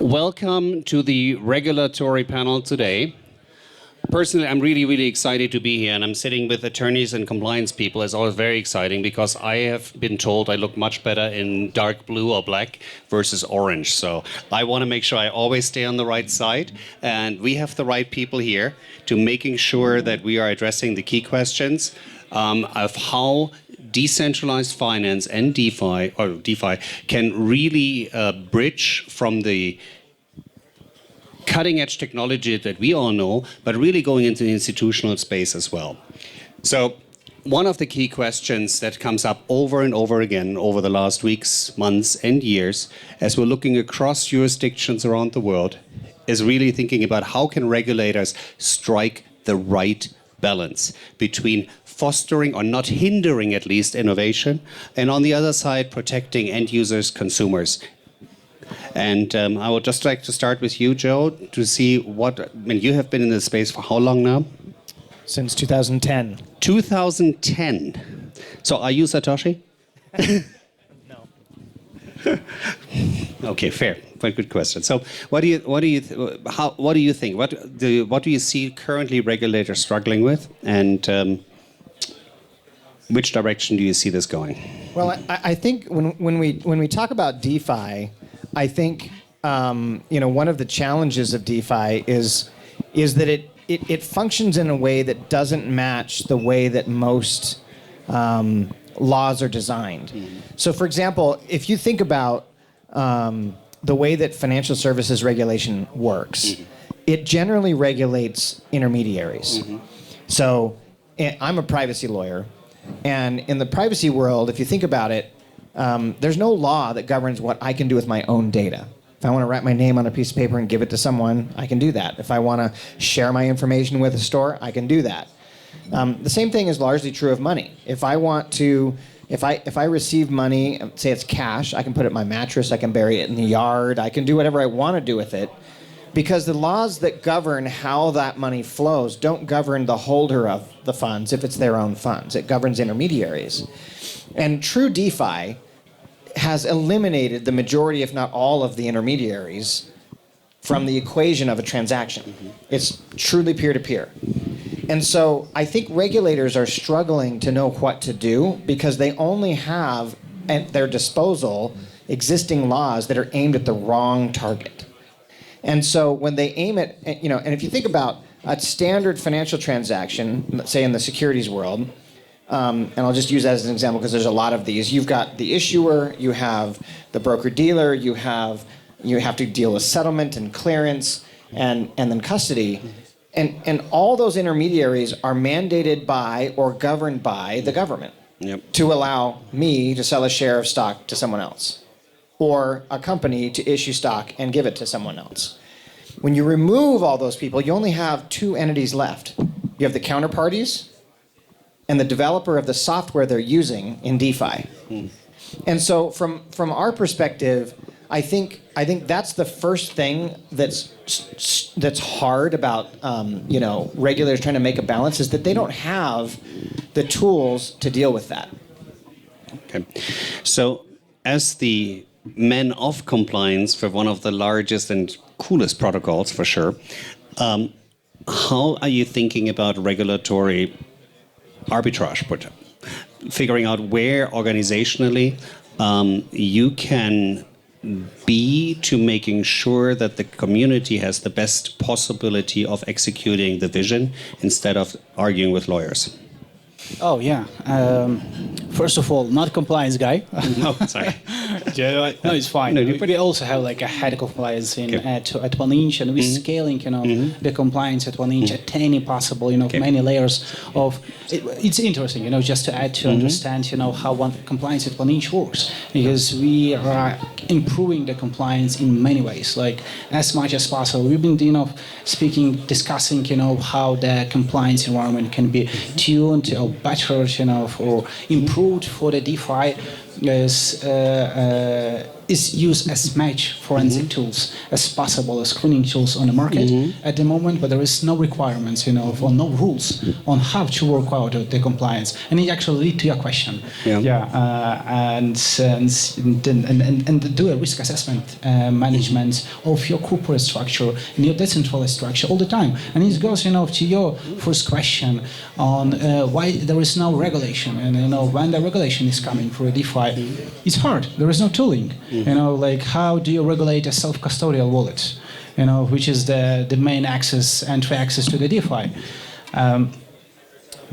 Welcome to the regulatory panel today. Personally, I'm really excited to be here, and I'm sitting with attorneys and compliance people. It's always very exciting because I have been told I look much better in dark blue or black versus orange. So I want to make sure I always stay on the right side, and we have the right people here to making sure that we are addressing the key questions of how decentralized finance and DeFi can really bridge from the cutting-edge technology that we all know, but really going into the institutional space as well. So one of the key questions that comes up over and over again over the last weeks, months, and years, as we're looking across jurisdictions around the world, is really thinking about how can regulators strike the right balance between fostering or not hindering at least innovation, and on the other side, protecting end users, consumers. And I would just like to start with you, Joe, to see you have been in this space for how long now? Since 2010. 2010. So are you Satoshi? No. Okay, fair. Quite good question. So what do you think? What do you see currently regulators struggling with, and which direction do you see this going? Well, I think when we talk about DeFi, I think one of the challenges of DeFi is that it functions in a way that doesn't match the way that most laws are designed. Mm-hmm. So, for example, if you think about the way that financial services regulation works, mm-hmm. it generally regulates intermediaries. Mm-hmm. So, I'm a privacy lawyer, and in the privacy world, if you think about it, there's no law that governs what I can do with my own data. If I want to write my name on a piece of paper and give it to someone, I can do that. If I want to share my information with a store, I can do that. The same thing is largely true of money. If I receive money, say it's cash, I can put it in my mattress, I can bury it in the yard, I can do whatever I want to do with it, because the laws that govern how that money flows don't govern the holder of the funds if it's their own funds. It governs intermediaries. And true DeFi has eliminated the majority, if not all, of the intermediaries from the equation of a transaction. Mm-hmm. It's truly peer-to-peer. And so I think regulators are struggling to know what to do because they only have at their disposal existing laws that are aimed at the wrong target. And so when they aim at, and if you think about a standard financial transaction, let's say in the securities world, and I'll just use that as an example because there's a lot of these. You've got the issuer, you have the broker-dealer, you have to deal with settlement and clearance and then custody. And all those intermediaries are mandated by or governed by the government. Yep. To allow me to sell a share of stock to someone else, or a company to issue stock and give it to someone else. When you remove all those people, you only have two entities left. You have the counterparties and the developer of the software they're using in DeFi. Mm. And so from our perspective, I think that's the first thing that's hard about regulators trying to make a balance, is that they don't have the tools to deal with that. Okay. So as the men of compliance for one of the largest and coolest protocols for sure, how are you thinking about regulatory arbitrage, figuring out where organizationally you can be to making sure that the community has the best possibility of executing the vision instead of arguing with lawyers? Oh, yeah. First of all, not a compliance guy. No, sorry. No, it's fine. No, we also have like a head of compliance at 1 inch, and we're scaling, the compliance at 1 inch at any possible, many layers of. It's interesting, just to add to understand, how compliance at 1 inch works, because we are improving the compliance in many ways, like as much as possible. We've been, discussing, how the compliance environment can be tuned or better, or improved for the DeFi. Is is used as much forensic tools as possible, as screening tools on the market at the moment, but there is no requirements, or no rules on how to work out the compliance. And it actually leads to your question. And do a risk assessment management of your corporate structure and your decentralized structure all the time. And it goes, to your first question on why there is no regulation, and when the regulation is coming for a DeFi, it's hard. There is no tooling. Like how do you regulate a self-custodial wallet? Which is the main entry access to the DeFi.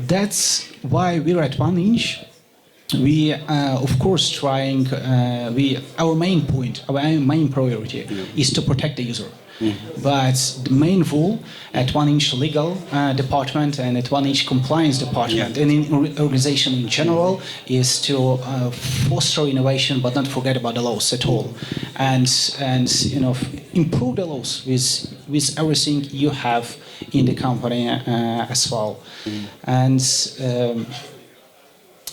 That's why we're at 1inch. We of course trying. Our main priority is to protect the user. But the main rule at 1inch legal department and at 1inch compliance department and in organization in general is to foster innovation, but not forget about the laws at all, and improve the laws with everything you have in the company as well. And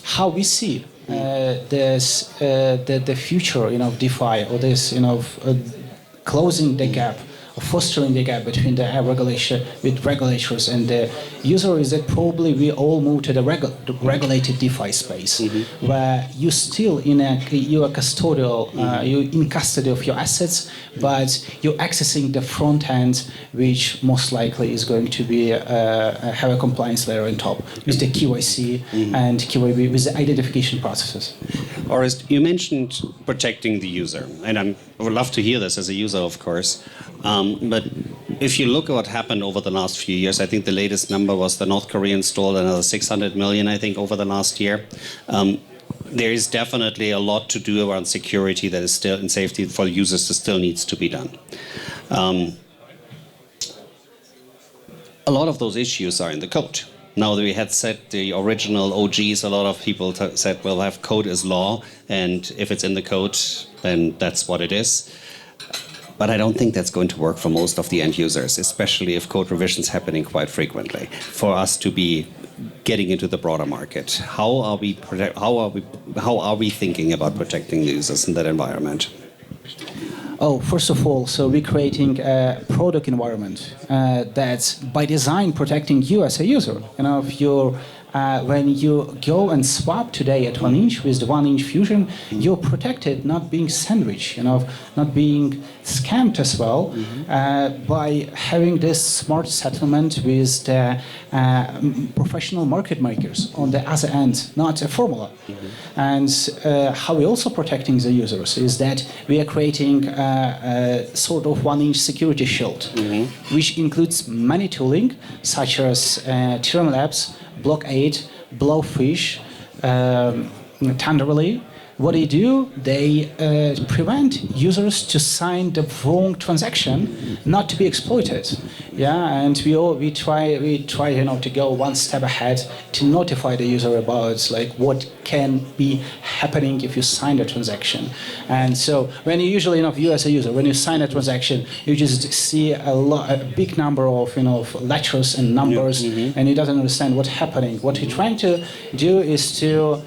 how we see the future DeFi, or this closing the gap, fostering the gap between the regulators and the user, is that probably we all move to the regulated DeFi space, where you still you are custodial, you in custody of your assets, but you're accessing the front end, which most likely is going to be have a compliance layer on top with the KYC and KYB, with the identification processes. Orest, you mentioned protecting the user, and I would love to hear this as a user, of course. But if you look at what happened over the last few years, I think the latest number was the North Koreans stole another 600 million, I think, over the last year. There is definitely a lot to do around security that is still, and safety for users, that still needs to be done. A lot of those issues are in the code. Now that we had set the original OGs, a lot of people said, well, have code is law, and if it's in the code, then that's what it is. But I don't think that's going to work for most of the end users, especially if code revisions happening quite frequently. For us to be getting into the broader market, how are we thinking about protecting the users in that environment? Oh, first of all, so we're creating a product environment that's by design protecting you as a user. If you're when you go and swap today at 1inch with the 1inch fusion, you're protected, not being sandwiched, not being scammed as well, by having this smart settlement with the professional market makers on the other end, not a formula. And how we're also protecting the users is that we are creating a sort of 1inch security shield, which includes many tooling, such as Theorem Labs, Block 8, Blowfish, Thunderly. What they do, they prevent users to sign the wrong transaction, not to be exploited. And we try to go one step ahead to notify the user about what can be happening if you sign the transaction. And so when you usually you as a user, when you sign a transaction, you just see a big number of letters and numbers, and you don't understand what's happening. What we're trying to do is to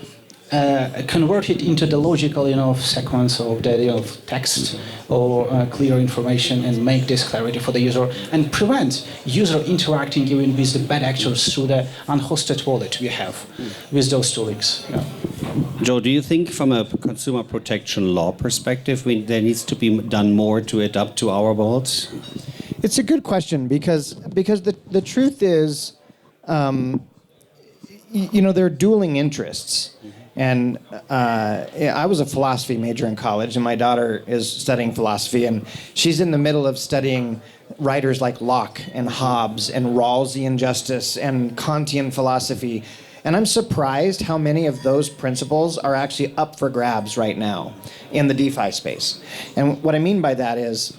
convert it into the logical, sequence of the text or clear information, and make this clarity for the user, and prevent user interacting even with the bad actors through the unhosted wallet we have with those toolings. Joe, do you think from a consumer protection law perspective, there needs to be done more to adapt to our world? It's a good question because the truth is, there are dueling interests. And I was a philosophy major in college, and my daughter is studying philosophy, and she's in the middle of studying writers like Locke and Hobbes and Rawlsian justice and Kantian philosophy. And I'm surprised how many of those principles are actually up for grabs right now in the DeFi space. And what I mean by that is,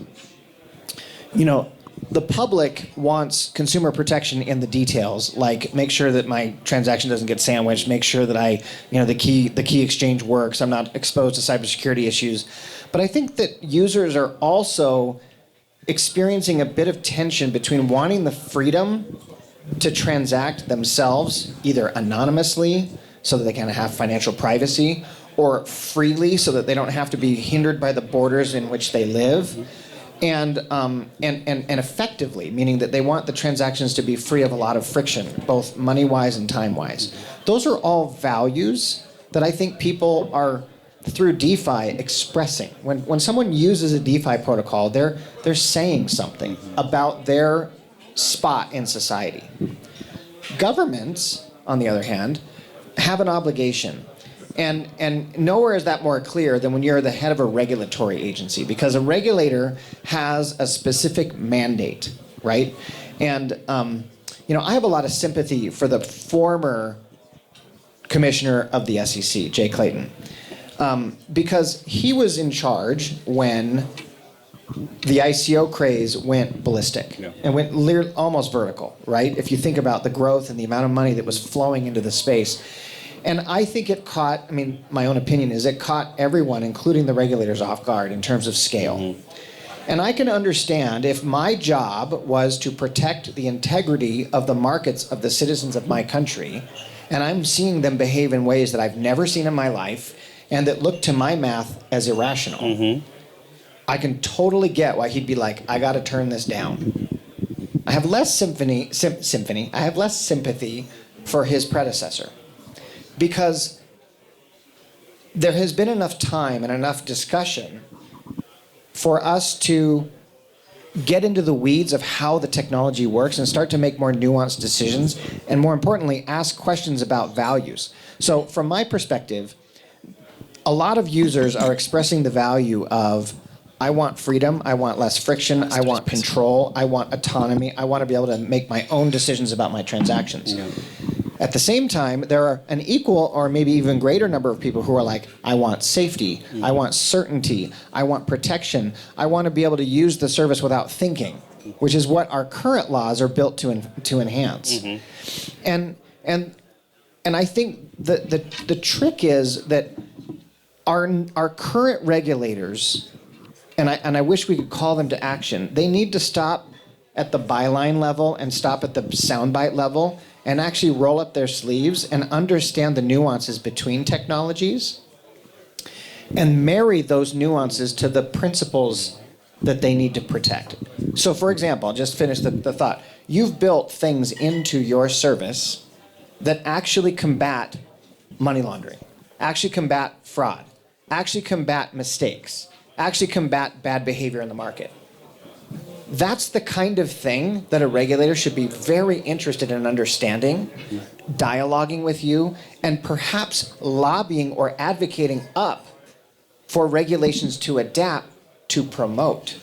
the public wants consumer protection in the details, like make sure that my transaction doesn't get sandwiched, make sure that the key exchange works, I'm not exposed to cybersecurity issues. But I think that users are also experiencing a bit of tension between wanting the freedom to transact themselves, either anonymously, so that they can have financial privacy, or freely so that they don't have to be hindered by the borders in which they live, and effectively, meaning that they want the transactions to be free of a lot of friction, both money-wise and time-wise. Those are all values that I think people are, through DeFi, expressing. When someone uses a DeFi protocol, they're saying something about their spot in society. Governments, on the other hand, have an obligation. And nowhere is that more clear than when you're the head of a regulatory agency, because a regulator has a specific mandate, right? And I have a lot of sympathy for the former commissioner of the SEC, Jay Clayton, because he was in charge when the ICO craze went ballistic and went almost vertical, right? If you think about the growth and the amount of money that was flowing into the space. And I think it caught, my own opinion is it caught everyone, including the regulators, off guard in terms of scale. Mm-hmm. And I can understand if my job was to protect the integrity of the markets of the citizens of my country, and I'm seeing them behave in ways that I've never seen in my life and that look to my math as irrational. Mm-hmm. I can totally get why he'd be like, I got to turn this down. I have less sympathy for his predecessor, because there has been enough time and enough discussion for us to get into the weeds of how the technology works and start to make more nuanced decisions, and more importantly, ask questions about values. So from my perspective, a lot of users are expressing the value of, I want freedom, I want less friction, I want control, I want autonomy, I want to be able to make my own decisions about my transactions. Yeah. At the same time, there are an equal or maybe even greater number of people who are like, I want safety, I want certainty, I want protection, I want to be able to use the service without thinking, which is what our current laws are built to enhance. Mm-hmm. And I think the trick is that our current regulators, and I wish we could call them to action, they need to stop at the byline level and stop at the soundbite level and actually roll up their sleeves and understand the nuances between technologies and marry those nuances to the principles that they need to protect. So for example, I'll just finish the thought. You've built things into your service that actually combat money laundering, actually combat fraud, actually combat mistakes, actually combat bad behavior in the market. That's the kind of thing that a regulator should be very interested in understanding, dialoguing with you, and perhaps lobbying or advocating up for regulations to adapt to promote.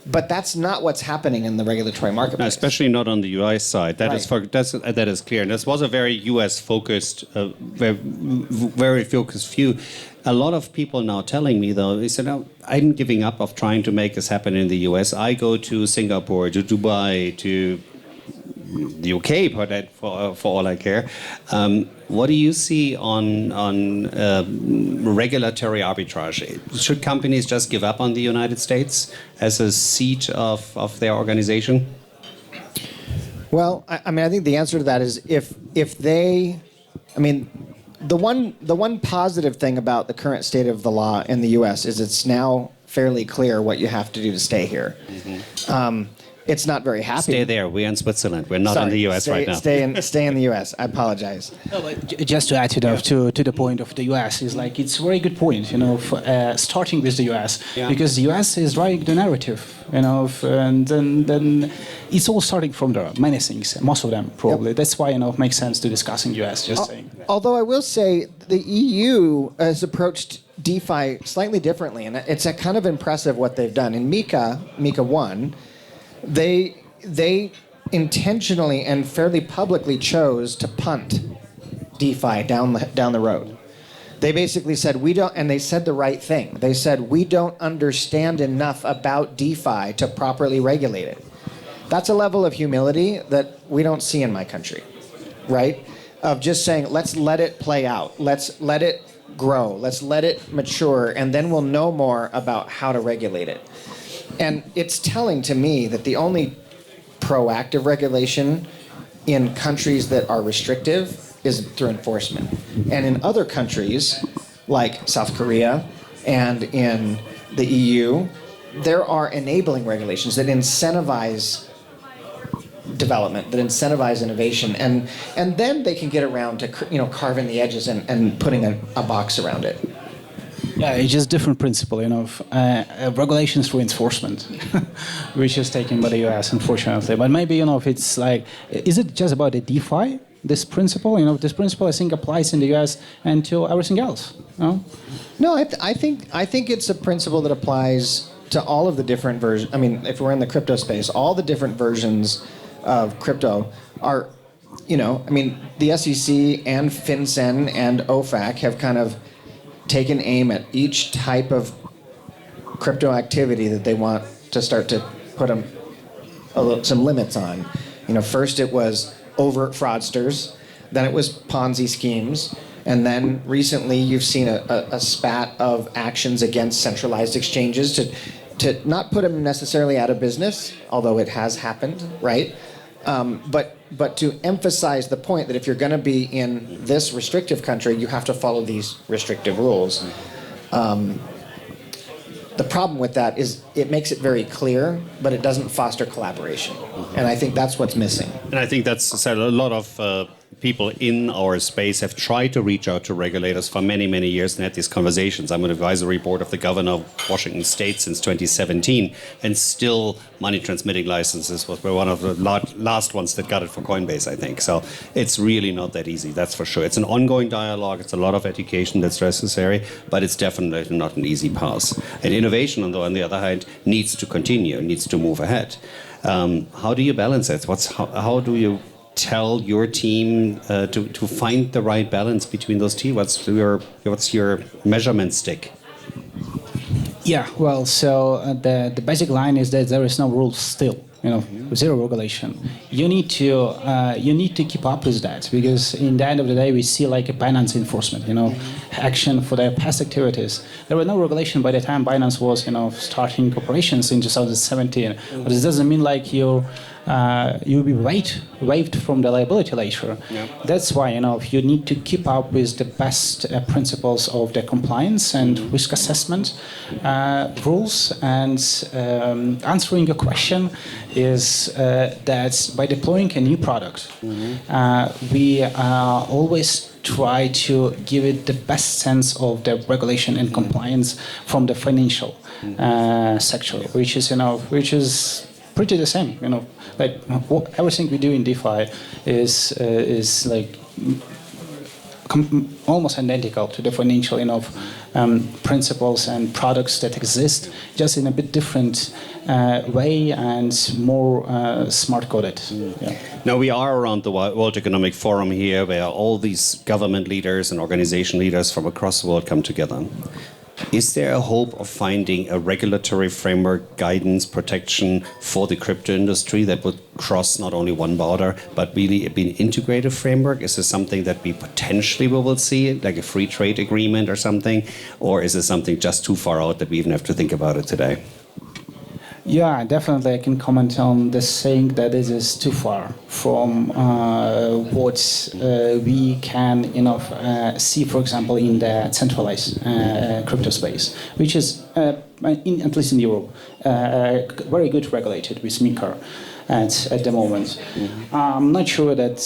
But that's not what's happening in the regulatory marketplace. No, especially not on the US side. That is clear. And this was a very US focused, very focused view. A lot of people now telling me, though, they said, no, I'm giving up of trying to make this happen in the US. I go to Singapore, to Dubai, to the UK for all I care. What do you see on regulatory arbitrage? Should companies just give up on the United States as a seat of their organization? Well, I think the answer to that is if they, the one positive thing about the current state of the law in the U.S. is it's now fairly clear what you have to do to stay here. Mm-hmm. It's not very happy. Stay there. We're in Switzerland. We're not in the U.S. right now. Stay in the U.S. I apologize. No, but just to add to the point of the U.S. is like it's a very good point. Starting with the U.S. because the U.S. is driving the narrative. And then it's all starting from there. Many things, most of them probably. Yep. That's why it makes sense to discuss in the U.S. Just saying. Although I will say the EU has approached DeFi slightly differently, and it's a kind of impressive what they've done. In MiCA 1. They intentionally and fairly publicly chose to punt DeFi down the road. They basically said and they said the right thing. They said we don't understand enough about DeFi to properly regulate it. That's a level of humility that we don't see in my country, right? Of just saying let's let it play out, let's let it grow, let's let it mature, and then we'll know more about how to regulate it. And it's telling to me that the only proactive regulation in countries that are restrictive is through enforcement. And in other countries, like South Korea and in the EU, there are enabling regulations that incentivize development, that incentivize innovation, and then they can get around to carving the edges and putting a box around it. Yeah, it's just different principle, regulations through enforcement, which is taken by the US, unfortunately. But maybe, if it's like, is it just about the DeFi, this principle? This principle, I think, applies in the US and to everything else. No? No, I think it's a principle that applies to all of the different versions. I mean, if we're in the crypto space, all the different versions of crypto are, the SEC and FinCEN and OFAC have kind of taken aim at each type of crypto activity that they want to start to put some limits on. First it was overt fraudsters, then it was Ponzi schemes, and then recently you've seen a spat of actions against centralized exchanges to not put them necessarily out of business, although it has happened, right? But to emphasize the point that if you're going to be in this restrictive country, you have to follow these restrictive rules. The problem with that is it makes it very clear, but it doesn't foster collaboration. And I think that's what's missing. And I think that's said a lot of people in our space have tried to reach out to regulators for many, many years and had these conversations. I'm on the advisory board of the governor of Washington State since 2017, and still money transmitting licenses were one of the last ones that got it for Coinbase, I think. So it's really not that easy, that's for sure. It's an ongoing dialogue, it's a lot of education that's necessary, but it's definitely not an easy path. And innovation, on the other hand, needs to continue, needs to move ahead. How do you balance it? How do you tell your team to find the right balance between those two? What's your measurement stick? Yeah, well, so the basic line is that there is no rules still. Zero regulation. You need to keep up with that, because in the end of the day, we see like a Binance enforcement, action for their past activities. There was no regulation by the time Binance was, starting operations in 2017. But it doesn't mean like you'll be waived from the liability later. Yeah. That's why you need to keep up with the best principles of the compliance and risk assessment rules. And answering your question is that by deploying a new product, we always try to give it the best sense of the regulation and compliance from the financial sector, which is pretty the same, like everything we do in DeFi is like almost identical to the financial, principles and products that exist, just in a bit different way and more smart coded. Yeah. Now we are around the World Economic Forum here, where all these government leaders and organization leaders from across the world come together. Is there a hope of finding a regulatory framework, guidance, protection for the crypto industry that would cross not only one border, but really be an integrated framework? Is this something that we potentially will see, like a free trade agreement or something? Or is it something just too far out that we even have to think about it today? Yeah, definitely I can comment on this saying that it is too far from what we can see, for example, in the centralized crypto space, which is, at least in Europe, very good regulated with MiCA at the moment. I'm not sure that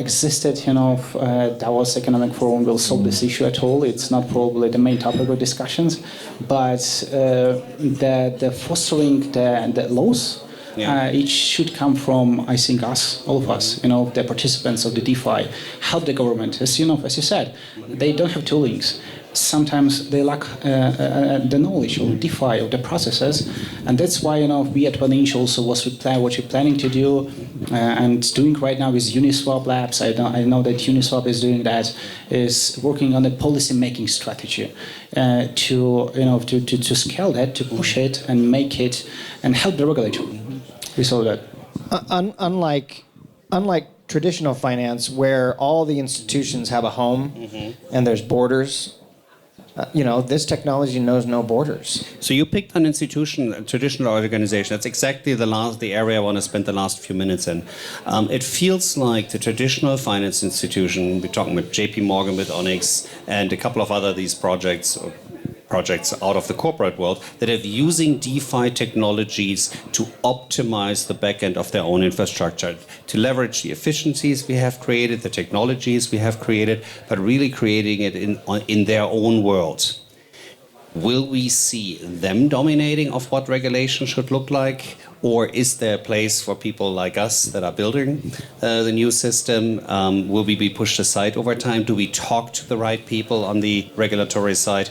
existed, Davos Economic Forum will solve this issue at all. It's not probably the main topic of discussions, but the fostering the laws, it should come from, I think, us, all of us, the participants of the DeFi, help the government. As you said, they don't have toolings. Sometimes they lack the knowledge of DeFi, of the processes, and that's why we at OneInch also what we're planning to do and doing right now with Uniswap Labs. I know that Uniswap is doing that, is working on a policy making strategy to scale that, to push it and make it and help the regulator. We saw that. Unlike traditional finance, where all the institutions have a home and there's borders. this technology knows no borders. So you picked an institution, a traditional organization. That's exactly the area I want to spend the last few minutes in. It feels like the traditional finance institution, we're talking with JP Morgan, with Onyx, and a couple of other these projects out of the corporate world that are using DeFi technologies to optimize the back end of their own infrastructure, to leverage the efficiencies we have created, the technologies we have created, but really creating it in their own world. Will we see them dominating of what regulation should look like? Or is there a place for people like us that are building the new system? Will we be pushed aside over time? Do we talk to the right people on the regulatory side?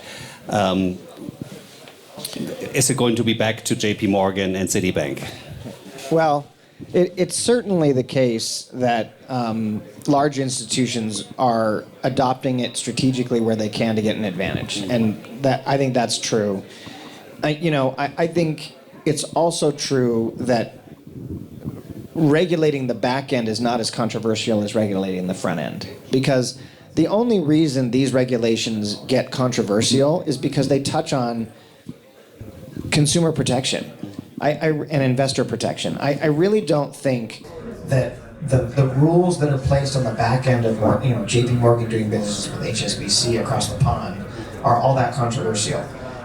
Is it going to be back to JP Morgan and Citibank? Well, it's certainly the case that large institutions are adopting it strategically where they can to get an advantage, and I think that's true. I think it's also true that regulating the back end is not as controversial as regulating the front end, because the only reason these regulations get controversial is because they touch on consumer protection and investor protection. I really don't think that the rules that are placed on the back end of JP Morgan doing business with HSBC across the pond are all that controversial,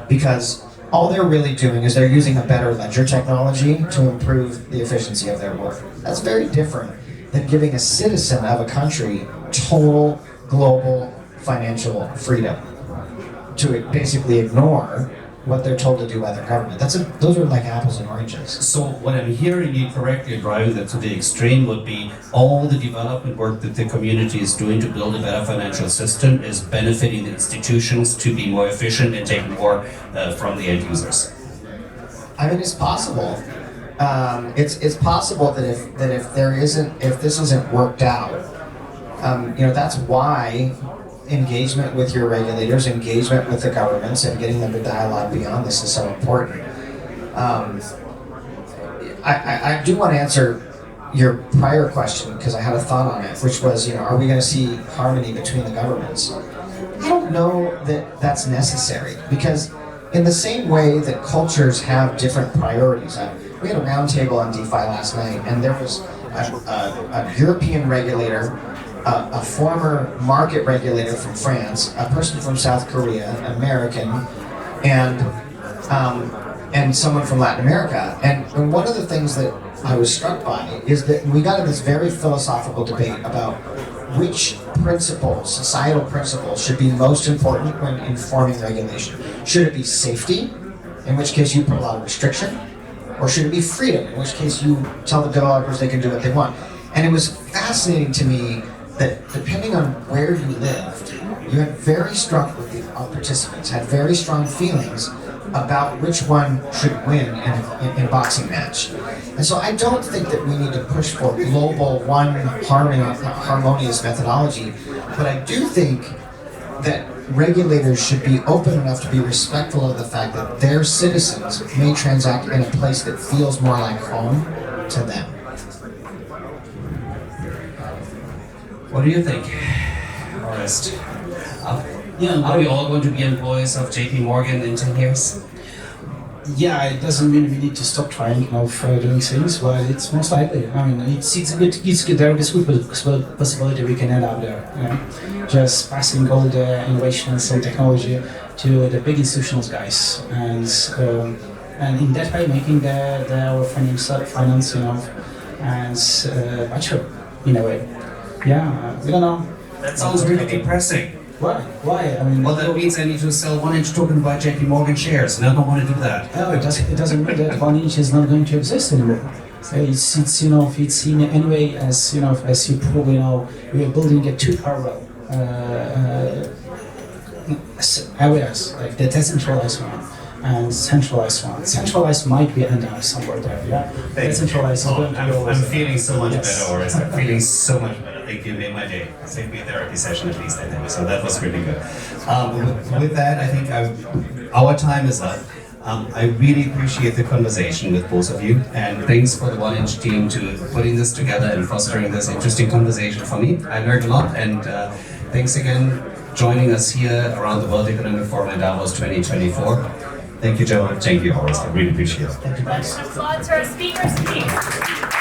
because all they're really doing is they're using a better ledger technology to improve the efficiency of their work. That's very different than giving a citizen of a country total global financial freedom to basically ignore what they're told to do by their government. Those are like apples and oranges. So what I'm hearing you correctly driving that to the extreme would be all the development work that the community is doing to build a better financial system is benefiting the institutions to be more efficient and take more from the end users. I mean, it's possible. It's possible that if this isn't worked out, that's why engagement with your regulators, engagement with the governments, and getting them to dialogue beyond this is so important. I do want to answer your prior question, because I had a thought on it, which was, are we going to see harmony between the governments? I don't know that that's necessary, because in the same way that cultures have different priorities, we had a roundtable on DeFi last night, and there was a European regulator, a former market regulator from France, a person from South Korea, an American, and someone from Latin America. And one of the things that I was struck by is that we got into this very philosophical debate about which principles, societal principles, should be most important when informing regulation. Should it be safety, in which case you put a lot of restriction, or should it be freedom, in which case you tell the developers they can do what they want? And it was fascinating to me that depending on where you lived, you had very strong, our participants had very strong feelings about which one should win in a boxing match. And so I don't think that we need to push for global, one harmonious methodology, but I do think that regulators should be open enough to be respectful of the fact that their citizens may transact in a place that feels more like home to them. What do you think, Orest? Are we all going to be employees of JP Morgan in 10 years? Yeah, it doesn't mean we need to stop trying doing things, but it's most likely. I mean, it's good. There is good possibility we can end up there. Just passing all the innovations and technology to the big institutional guys, and in that way making our finance, and mature in a way. Yeah, we don't know. That sounds really depressing. Why? I mean, well, that means I need to sell 1 inch token to buy JP Morgan shares, and I don't want to do that. No, it doesn't mean that 1 inch is not going to exist anymore. It's seen anyway as as you probably know, we are building a two parallel areas, like the decentralized one and centralized one. Centralized might be ending up somewhere there, yeah. Decentralized. I'm feeling so much better, Orest. I'm feeling so much better. I think you made my day. Saved me a therapy session at least, I think. So that was really good. With that, I think our time is up. I really appreciate the conversation with both of you, and thanks for the 1 inch team to putting this together and fostering this interesting conversation for me. I learned a lot, and thanks again joining us here around the World Economic Forum in Davos 2024. Thank you, Joe. Thank you, Orest. I really appreciate it. Applause to our speakers, please.